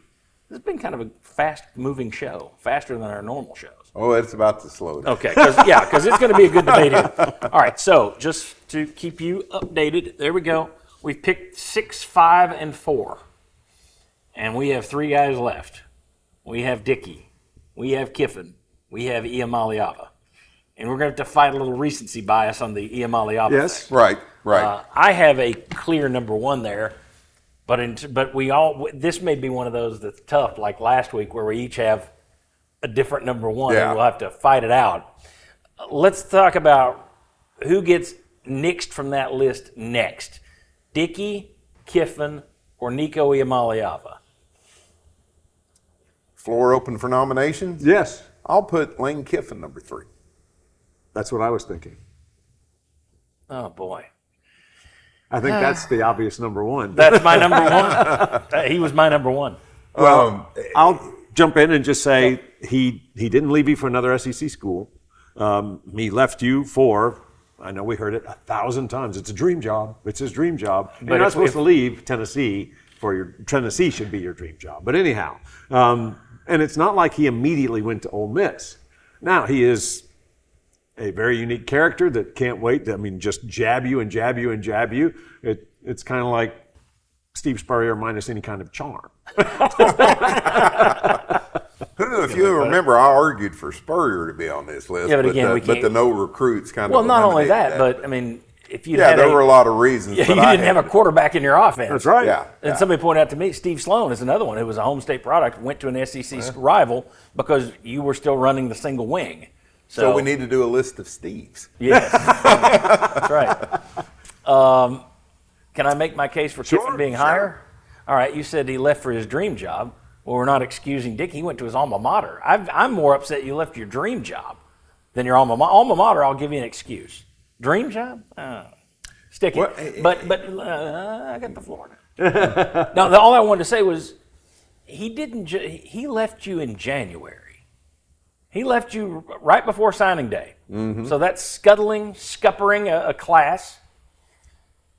Speaker 2: This has been kind of a fast-moving show, faster than our normal shows.
Speaker 4: Oh, it's about to slow down.
Speaker 2: Okay, because it's going to be a good debate here. All right, so just to keep you updated, there we go. We've picked 6, 5, and 4. And we have 3 guys left. We have Dickey. We have Kiffin. We have Iamaleava. And we're going to have to fight a little recency bias on the Iamaleava
Speaker 3: Yes.
Speaker 2: thing.
Speaker 4: Right.
Speaker 2: I have a clear number one there, but we all, this may be one of those that's tough, like last week where we each have a different number one,
Speaker 4: Yeah.
Speaker 2: and we'll have to fight it out. Let's talk about who gets nixed from that list next. Dickey, Kiffin, or Nico Iamaleava?
Speaker 4: Floor open for nominations?
Speaker 3: Yes.
Speaker 4: I'll put Lane Kiffin number 3.
Speaker 3: That's what I was thinking.
Speaker 2: Oh, boy.
Speaker 3: I think that's the obvious number one.
Speaker 2: That's my number one. He was my number one.
Speaker 3: Well, I'll jump in and just say he didn't leave you for another SEC school. He left you for, I know we heard it 1,000 times, it's a dream job. It's his dream job. And
Speaker 2: But
Speaker 3: you're not
Speaker 2: if-
Speaker 3: supposed to leave Tennessee Tennessee should be your dream job. But anyhow, and it's not like he immediately went to Ole Miss. Now, he is a very unique character that can't wait to, just jab you and jab you and jab you. It's kind of like Steve Spurrier minus any kind of charm.
Speaker 4: If you remember, I argued for Spurrier to be on this list.
Speaker 2: Yeah, but again, we
Speaker 4: but
Speaker 2: can't-
Speaker 4: the no recruits kind
Speaker 2: Well,
Speaker 4: of
Speaker 2: not only
Speaker 4: eliminated
Speaker 2: that, but if you
Speaker 4: yeah,
Speaker 2: had
Speaker 4: there were a lot of reasons.
Speaker 2: you
Speaker 4: but
Speaker 2: didn't have a quarterback in your offense.
Speaker 3: That's right.
Speaker 4: Yeah.
Speaker 2: And somebody pointed out to me, Steve Sloan is another one who was a home state product, went to an SEC rival because you were still running the single wing.
Speaker 4: So we need to do a list of Steves.
Speaker 2: Yes, that's right. Can I make my case for Kiffin being higher? All right, you said he left for his dream job. Well, we're not excusing Dick. He went to his alma mater. I'm more upset you left your dream job than your alma mater. Alma mater, I'll give you an excuse. Dream job? Stick it.
Speaker 4: Well,
Speaker 2: but I got the floor. No, all I wanted to say was he left you in January. He left you right before signing day. Mm-hmm. So that's scuppering a class.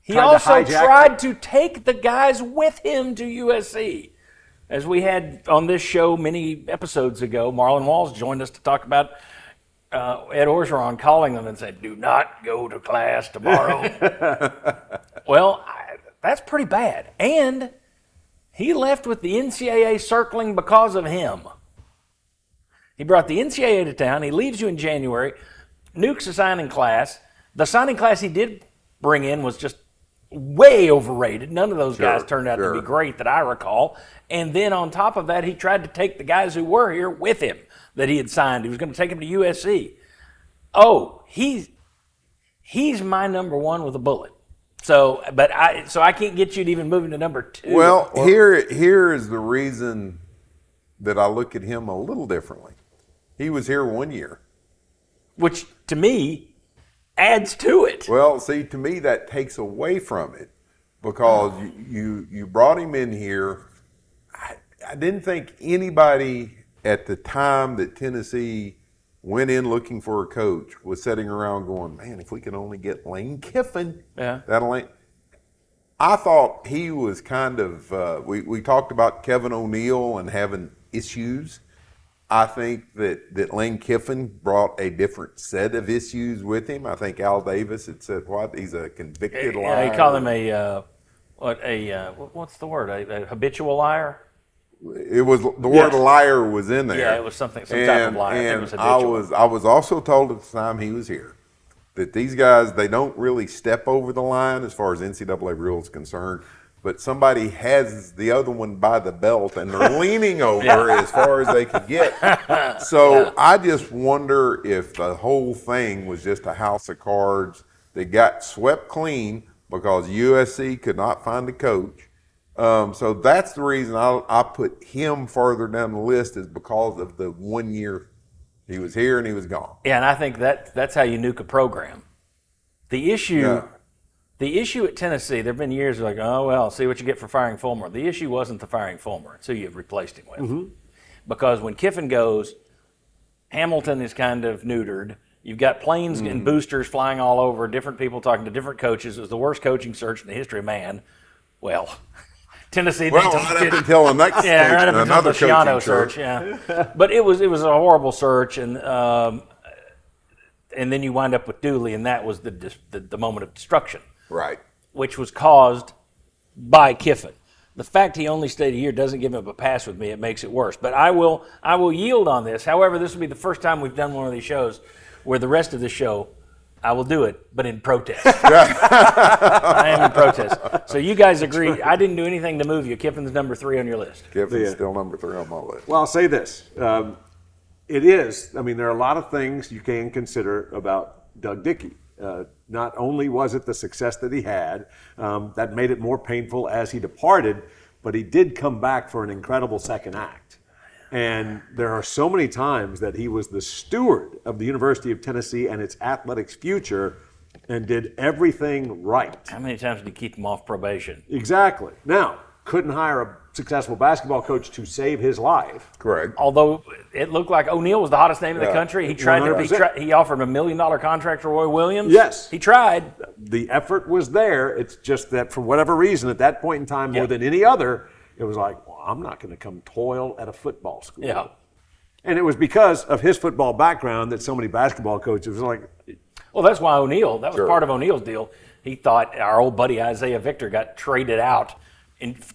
Speaker 2: He also tried to take the guys with him to USC. As we had on this show many episodes ago, Marlon Walls joined us to talk about Ed Orgeron calling them and said, "Do not go to class tomorrow." Well, that's pretty bad. And he left with the NCAA circling because of him. He brought the NCAA to town. He leaves you in January. Nukes a signing class. The signing class he did bring in was just way overrated. None of those guys turned out to be great that I recall. And then on top of that, he tried to take the guys who were here with him that he had signed. He was going to take them to USC. Oh, he's my number one with a bullet. So I can't get you to even move him to number 2.
Speaker 4: Well, here is the reason that I look at him a little differently. He was here 1 year.
Speaker 2: Which to me adds to it.
Speaker 4: Well, see, to me, that takes away from it because you brought him in here. I didn't think anybody at the time that Tennessee went in looking for a coach was sitting around going, man, if we could only get Lane Kiffin, that'll ain't. I thought he was kind of, we talked about Kevin O'Neill and having issues. I think that Lane Kiffin brought a different set of issues with him. I think Al Davis had said, what, he's a convicted liar.
Speaker 2: Yeah, he called him what's the word, a habitual liar?
Speaker 4: It was the word liar was in there.
Speaker 2: Yeah, it was some type of liar.
Speaker 4: And
Speaker 2: I think it was habitual.
Speaker 4: I was also told at the time he was here that these guys, they don't really step over the line as far as NCAA rules concerned, but somebody has the other one by the belt and they're leaning over as far as they could get. So I just wonder if the whole thing was just a house of cards that got swept clean because USC could not find a coach. So that's the reason I put him further down the list is because of the 1 year he was here and he was gone.
Speaker 2: Yeah, and I think that's how you nuke a program. The issue at Tennessee, there have been years like, oh, well, see what you get for firing Fulmer. The issue wasn't the firing Fulmer. It's who you've replaced him with. Mm-hmm. Because when Kiffin goes, Hamilton is kind of neutered. You've got planes and boosters flying all over, different people talking to different coaches. It was the worst coaching search in the history of man. Well, Tennessee.
Speaker 4: Well, right up until the next
Speaker 2: right up until the Shiano
Speaker 4: search.
Speaker 2: search. Yeah, but it was a horrible search, and then you wind up with Dooley, and that was the moment of destruction,
Speaker 4: right?
Speaker 2: Which was caused by Kiffin. The fact he only stayed a year doesn't give him a pass with me. It makes it worse. But I will yield on this. However, this will be the first time we've done one of these shows where the rest of the show, I will do it, but in protest. I am in protest. So you guys agree. I didn't do anything to move you. Kiffin's number 3 on your list.
Speaker 4: Kiffin's still number 3 on my list.
Speaker 3: Well, I'll say this. It is. I mean, there are a lot of things you can consider about Doug Dickey. Not only was it the success that he had, that made it more painful as he departed, but he did come back for an incredible second act. And there are so many times that he was the steward of the University of Tennessee and its athletics future and did everything right.
Speaker 2: How many times did he keep him off probation?
Speaker 3: Exactly. Now, couldn't hire a successful basketball coach to save his life.
Speaker 4: Correct.
Speaker 2: Although it looked like O'Neal was the hottest name in the country. He tried. He offered him $1 million contract to Roy Williams.
Speaker 3: Yes.
Speaker 2: He tried.
Speaker 3: The effort was there. It's just that for whatever reason, at that point in time, more than any other, it was like, well, I'm not going to come toil at a football school.
Speaker 2: Yeah.
Speaker 3: And it was because of his football background that so many basketball coaches were like.
Speaker 2: Well, that's why O'Neal, that was part of O'Neal's deal. He thought our old buddy Isaiah Victor got traded out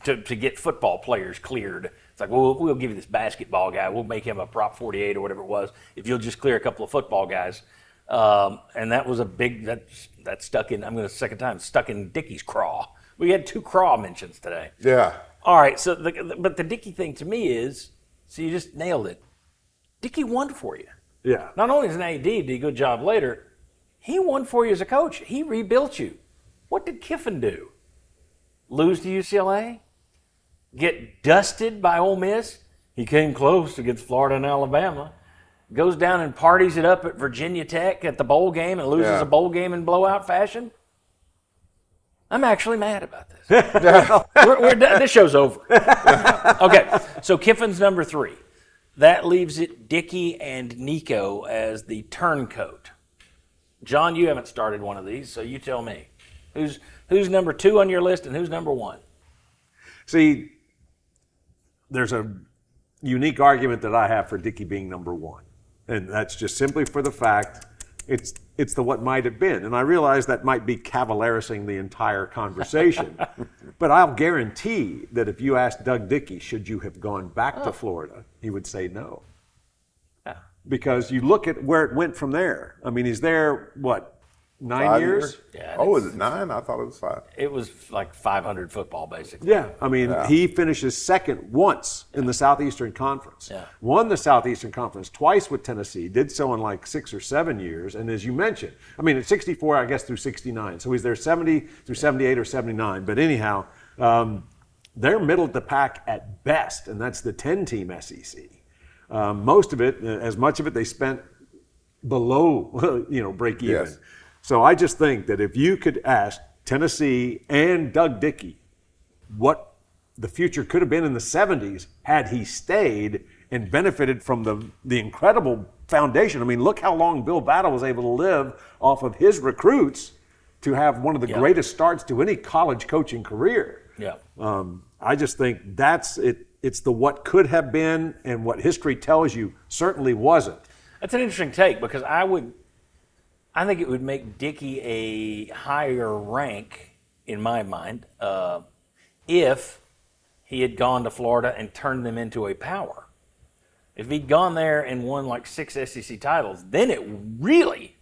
Speaker 2: to get football players cleared. It's like, well, we'll give you this basketball guy. We'll make him a Prop 48 or whatever it was if you'll just clear a couple of football guys. And that was a big, that stuck in, I'm going to second time, stuck in Dickey's craw. We had 2 craw mentions today.
Speaker 4: Yeah.
Speaker 2: All right, so but the Dickey thing to me is, so you just nailed it. Dickey won for you.
Speaker 3: Yeah.
Speaker 2: Not only as an AD did a good job later, he won for you as a coach. He rebuilt you. What did Kiffin do? Lose to UCLA? Get dusted by Ole Miss? He came close against Florida and Alabama. Goes down and parties it up at Virginia Tech at the bowl game and loses a bowl game in blowout fashion? I'm actually mad about this. we're done. This show's over. Okay, so Kiffin's number 3. That leaves it Dickey and Nico as the turncoat. John, you haven't started one of these, so you tell me. Who's number 2 on your list and who's number 1?
Speaker 3: See, there's a unique argument that I have for Dickey being number 1. And that's just simply for the fact it's the what might have been. And I realize that might be cavaliersing the entire conversation. But I'll guarantee that if you asked Doug Dickey, should you have gone back to Florida, he would say no.
Speaker 2: Yeah.
Speaker 3: Because you look at where it went from there. I mean, he's there, 9 years?
Speaker 2: Yeah,
Speaker 4: was it 9? I thought it was 5.
Speaker 2: It was like 500 football, basically.
Speaker 3: Yeah, I mean, he finishes second once in the Southeastern Conference.
Speaker 2: Yeah.
Speaker 3: Won the Southeastern Conference twice with Tennessee, did so in like 6 or 7 years. And as you mentioned, I mean, at 64, I guess, through 69. So he's there 70 through 78 or 79. But anyhow, they're middle of the pack at best, and that's the 10-team SEC. Most of it, as much of it, they spent below, break even.
Speaker 4: Yes.
Speaker 3: So I just think that if you could ask Tennessee and Doug Dickey what the future could have been in the 70s had he stayed and benefited from the incredible foundation. I mean, look how long Bill Battle was able to live off of his recruits to have one of the greatest starts to any college coaching career.
Speaker 2: Yeah.
Speaker 3: I just think that's it. It's the what could have been, and what history tells you certainly wasn't.
Speaker 2: That's an interesting take, because I think it would make Dickey a higher rank in my mind if he had gone to Florida and turned them into a power. If he'd gone there and won like 6 SEC titles, then it really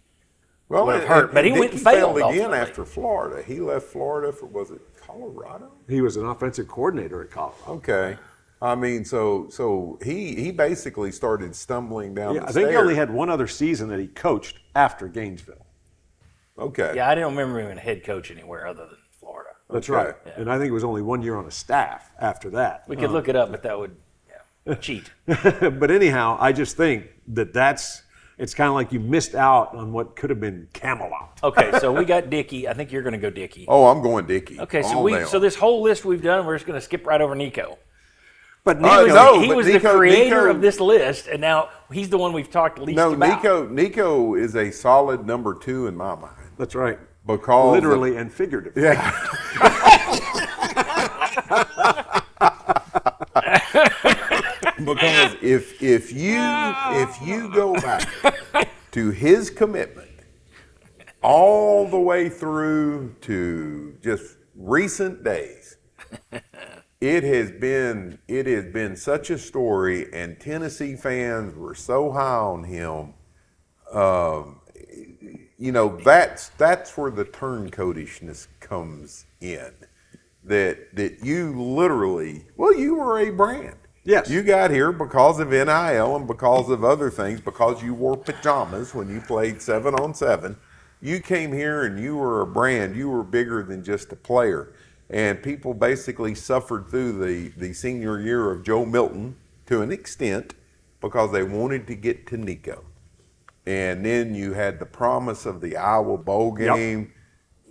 Speaker 2: would have hurt. But he went and failed
Speaker 4: again
Speaker 2: ultimately.
Speaker 4: after Florida. He left Florida for, was it Colorado?
Speaker 3: He was an offensive coordinator at Colorado.
Speaker 4: Okay. I mean, so he basically started stumbling down the
Speaker 3: I think
Speaker 4: stairs.
Speaker 3: he only had one other season that he coached after Gainesville.
Speaker 4: Okay.
Speaker 2: Yeah, I don't remember him a head coach anywhere other than Florida.
Speaker 3: That's
Speaker 4: Okay.
Speaker 3: right. Yeah. And I think it was only 1 year on a staff after that.
Speaker 2: We could look it up, but that would cheat.
Speaker 3: But anyhow, I just think it's kind of like you missed out on what could have been Camelot.
Speaker 2: Okay, so we got Dickey. I think you're going to go Dickey.
Speaker 4: Oh, I'm going Dickey.
Speaker 2: Okay,
Speaker 4: all day
Speaker 2: so
Speaker 4: long.
Speaker 2: this whole list we've done, we're just going to skip right over Nico.
Speaker 3: But
Speaker 2: He was the
Speaker 4: Nico-
Speaker 2: creator of this list, and now he's the one we've talked least about.
Speaker 4: Nico is a solid number 2 in my mind.
Speaker 3: That's right.
Speaker 4: Because
Speaker 3: literally and figuratively.
Speaker 4: Yeah. Because if you go back to his commitment all the way through to just recent days, it has been such a story, and Tennessee fans were so high on him. That's where the turncoatishness comes in. That you literally, you were a brand.
Speaker 3: Yes.
Speaker 4: You got here because of NIL and because of other things, because you wore pajamas when you played 7-on-7. You came here and you were a brand. You were bigger than just a player. And people basically suffered through the senior year of Joe Milton to an extent because they wanted to get to Nico. And then you had the promise of the Iowa Bowl game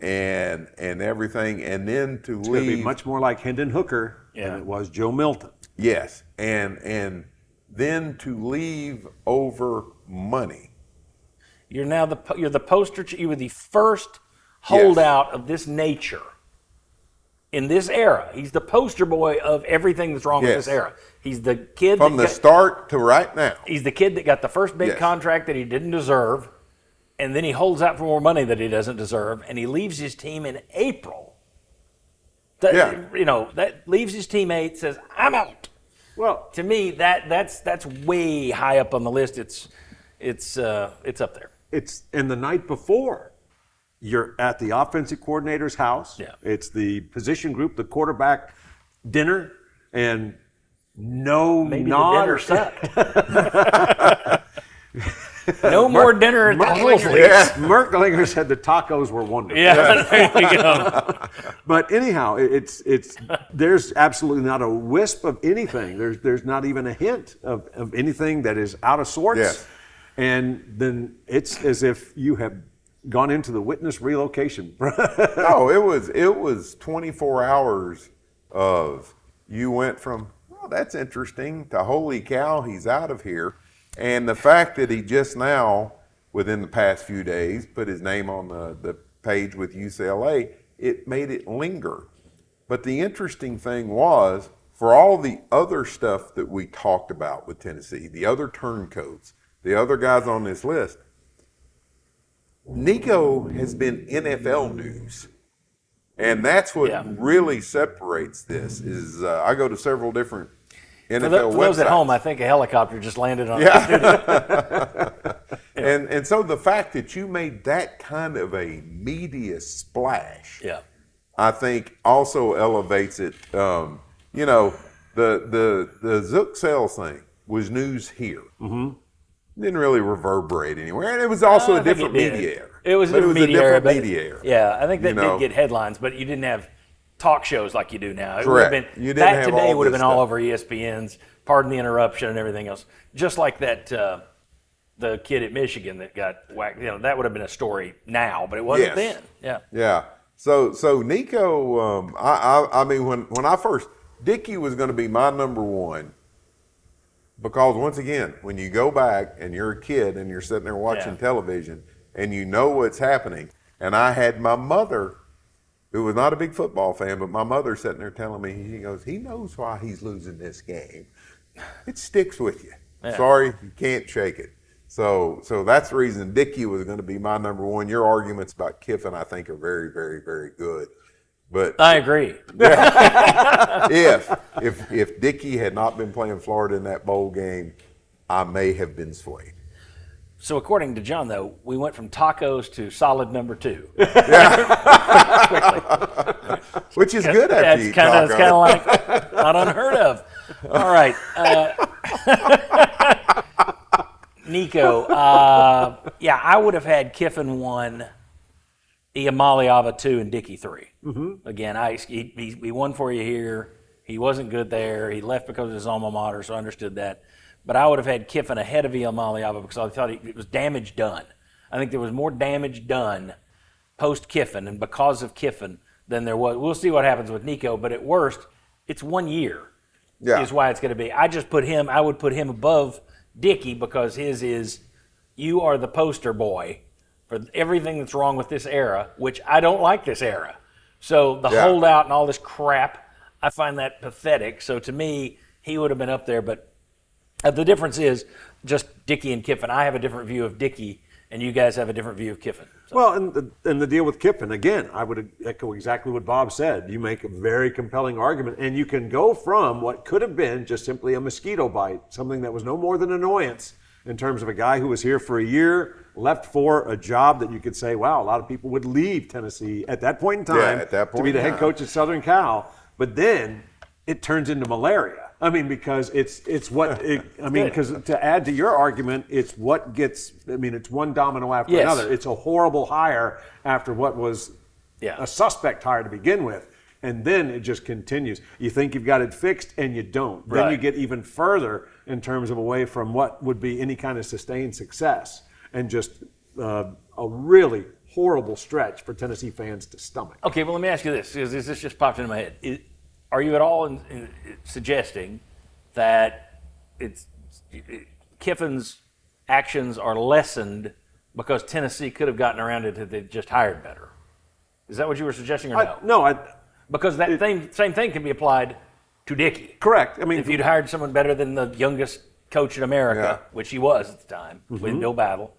Speaker 4: and everything. And then to
Speaker 3: It's
Speaker 4: leave.
Speaker 3: going to be much more like Hendon Hooker than it was Joe Milton.
Speaker 4: Yes, and then to leave over money.
Speaker 2: You're now you're the poster. You were the first holdout of this nature in this era. He's the poster boy of everything that's wrong with this era. He's the kid
Speaker 4: from the start to right now.
Speaker 2: He's the kid that got the first big contract that he didn't deserve, and then he holds out for more money that he doesn't deserve, and he leaves his team in April. That leaves his teammate, says, "I'm out." Well, to me, that's way high up on the list. It's up there.
Speaker 3: And the night before, you're at the offensive coordinator's house.
Speaker 2: Yeah.
Speaker 3: It's the position group, the quarterback dinner, and no
Speaker 2: Maybe
Speaker 3: nod.
Speaker 2: the dinner sucked. No more dinner at the Merklingers.
Speaker 3: Merklingers said the tacos were wonderful.
Speaker 2: Yeah, there you go.
Speaker 3: But anyhow, there's absolutely not a wisp of anything. There's not even a hint of anything that is out of sorts.
Speaker 4: Yes.
Speaker 3: And then it's as if you have gone into the witness relocation.
Speaker 4: No, it was 24 hours of you went from, oh, that's interesting, to holy cow, he's out of here. And the fact that he just now, within the past few days, put his name on the page with UCLA, it made it linger. But the interesting thing was, for all the other stuff that we talked about with Tennessee, the other turncoats, the other guys on this list, Nico has been NFL news. And that's what really separates this, is I go to several different NFL
Speaker 2: For those at
Speaker 4: websites.
Speaker 2: home, I think a helicopter just landed on the studio.
Speaker 4: And so the fact that you made that kind of a media splash, I think also elevates it. The Zook sales thing was news here. Mm-hmm. Didn't really reverberate anywhere, and it was also a different media era.
Speaker 2: It was a different media era. Yeah, I think that did get headlines, but you didn't have talk shows like you do now.
Speaker 4: Correct.
Speaker 2: That today would have been all over ESPN's, pardon the interruption, and everything else. Just like that the kid at Michigan that got whacked. That would have been a story now, but it wasn't then. Yeah.
Speaker 4: Yeah. So Nico, I mean, when I first, Dickey was going to be my number one because once again, when you go back and you're a kid and you're sitting there watching television and you know what's happening, and I had my mother, who was not a big football fan, but my mother sitting there telling me, he goes, he knows why he's losing this game. It sticks with you. Yeah. Sorry, you can't shake it. So that's the reason Dickey was going to be my number one. Your arguments about Kiffin, I think, are very, very, very good. But
Speaker 2: I agree.
Speaker 4: if Dickey had not been playing Florida in that bowl game, I may have been swayed.
Speaker 2: So according to John, though, we went from tacos to solid number 2.
Speaker 4: Which is good after you eat tacos.
Speaker 2: It's kind of like not unheard of. All right. Nico, I would have had Kiffin 1, Iamaleava 2, and Dickey 3. Mm-hmm. Again, he won for you here. He wasn't good there. He left because of his alma mater, so I understood that. But I would have had Kiffin ahead of Iamaleava because I thought it was damage done. I think there was more damage done post-Kiffin and because of Kiffin than there was. We'll see what happens with Nico, but at worst, it's 1 year is why it's going to be. I would put him above Dickey because his is, you are the poster boy for everything that's wrong with this era, which I don't like this era. So the holdout and all this crap, I find that pathetic. So to me, he would have been up there, but the difference is just Dickey and Kiffin. I have a different view of Dickey, and you guys have a different view of Kiffin. So.
Speaker 3: Well, and the deal with Kiffin, again, I would echo exactly what Bob said. You make a very compelling argument, and you can go from what could have been just simply a mosquito bite, something that was no more than annoyance in terms of a guy who was here for a year, left for a job that you could say, wow, a lot of people would leave Tennessee at that point in time to be the head coach at Southern Cal. But then it turns into malaria. I mean, because because to add to your argument, it's what gets, it's one domino after another. It's a horrible hire after what was a suspect hire to begin with. And then it just continues. You think you've got it fixed and you don't. Right. Then you get even further in terms of away from what would be any kind of sustained success and just a really horrible stretch for Tennessee fans to stomach.
Speaker 2: Okay, well, let me ask you this, because this just popped into my head. Are you at all suggesting that Kiffin's actions are lessened because Tennessee could have gotten around it if they just hired better? Is that what you were suggesting or no?
Speaker 3: No.
Speaker 2: Because that same thing can be applied to Dickey.
Speaker 3: Correct.
Speaker 2: If you'd hired someone better than the youngest coach in America, which he was at the time, with Bill Battle,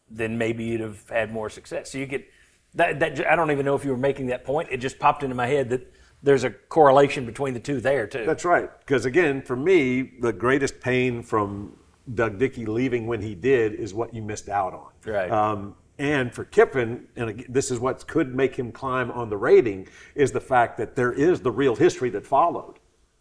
Speaker 2: then maybe you'd have had more success. So you get that. I don't even know if you were making that point. It just popped into my head that there's a correlation between the two there too.
Speaker 3: That's right. Because again, for me, the greatest pain from Doug Dickey leaving when he did is what you missed out on.
Speaker 2: Right.
Speaker 3: And for Kiffin, and this is what could make him climb on the rating, is the fact that there is the real history that followed.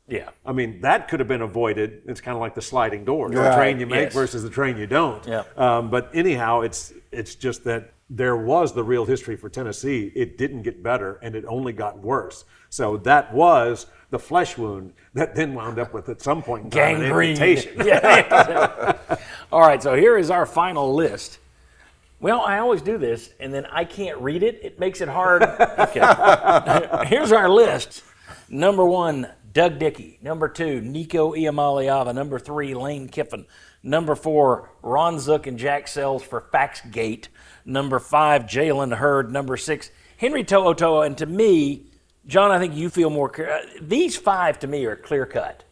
Speaker 2: Yeah.
Speaker 3: That could have been avoided. It's kind of like the sliding doors, the train you make versus the train you don't.
Speaker 2: Yeah.
Speaker 3: But anyhow, it's just that there was the real history for Tennessee. It didn't get better, and it only got worse. So that was the flesh wound that then wound up with, at some point in time,
Speaker 2: gangrene.
Speaker 3: An amputation.
Speaker 2: All right, so here is our final list. Well, I always do this, and then I can't read it. It makes it hard. Okay. Here's our list. Number 1, Doug Dickey. Number 2, Nico Iamaleava. Number 3, Lane Kiffin. Number 4, Ron Zook and Jack Sells for Faxgate. Number 5, Jalen Hurd. Number 6, Henry To'oto'o. And to me, John, I think you feel more these 5 to me are clear cut.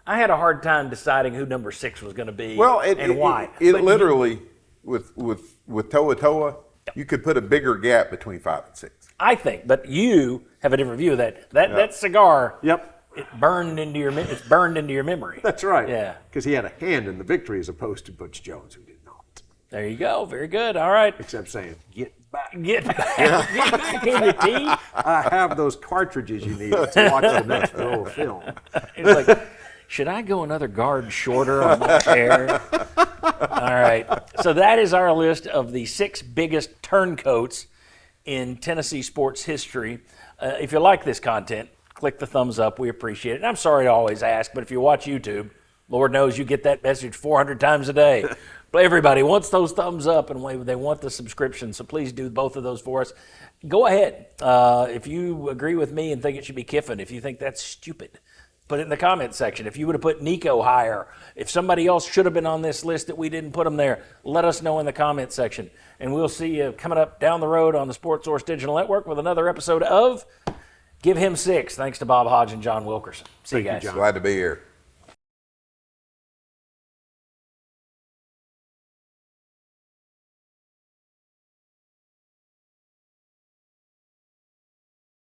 Speaker 2: I had a hard time deciding who number 6 was going to be and why.
Speaker 4: It literally, with To'oto'o, you could put a bigger gap between 5 and 6.
Speaker 2: I think, but you have a different view of that. That cigar, it's burned into your memory.
Speaker 3: That's right.
Speaker 2: Yeah.
Speaker 3: Because he had a hand in the victory as opposed to Butch Jones, who did not.
Speaker 2: There you go. Very good. All right.
Speaker 3: Except saying, get back.
Speaker 2: Get back in your teeth.
Speaker 3: I have those cartridges you need to watch the next roll of film.
Speaker 2: It's like, should I go another guard shorter on my chair? All right. So that is our list of the 6 biggest turncoats in Tennessee sports history. If you like this content, click the thumbs up. We appreciate it. And I'm sorry to always ask, but if you watch YouTube, Lord knows you get that message 400 times a day. But everybody wants those thumbs up and they want the subscription, so please do both of those for us. Go ahead. If you agree with me and think it should be Kiffin, if you think that's stupid, put it in the comment section. If you would have put Nico higher, if somebody else should have been on this list that we didn't put them there, let us know in the comment section. And we'll see you coming up down the road on the Sports Source Digital Network with another episode of Give Him Six. Thanks to Bob Hodge and John Wilkerson. See you guys.
Speaker 4: Glad to be here.